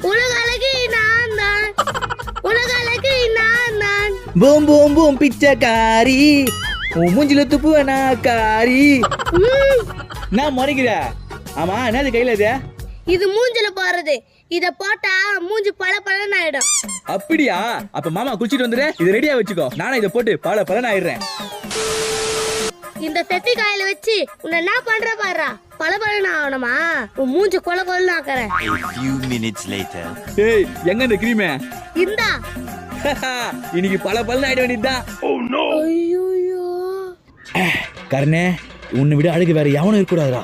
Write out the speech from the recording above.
உலக அழகி நான் தான், உலக அழகி நான் தான். பூம் பூம் பூம் பிச்சைக்காரி, உன் மூஞ்சில துப்புவனா காரி. நான் முறைக்கிற. ஆமா என்னது கையில இது? இது மூஞ்சில போறது. இத போட்டா மூஞ்சி பல பலன்னு ஆயிடும். அப்படியா? அப்ப மாமா குளிச்சிட்டு வந்துரு, இது ரெடியா வச்சுக்கோ. நானும் இதை போட்டு பல பலன் ஆயிடுறேன். இந்த பெப்பி காயில வச்சு உன்னை என்ன பண்ற பாரு. பல பலன்னு ஆகணுமா? உன் மூஞ்சி கொல கொலன்னு ஆக்குறேன். A few minutes later. ஏய் எங்க இந்த கிரீமே? இந்தா. இன்னைக்கு பல பலன் ஆயிட வேண்டியதுதான். ஐயோ கர்ணே, உன்னை விட அழகு வேற எவனும் இருக்கக்கூடாதுடா.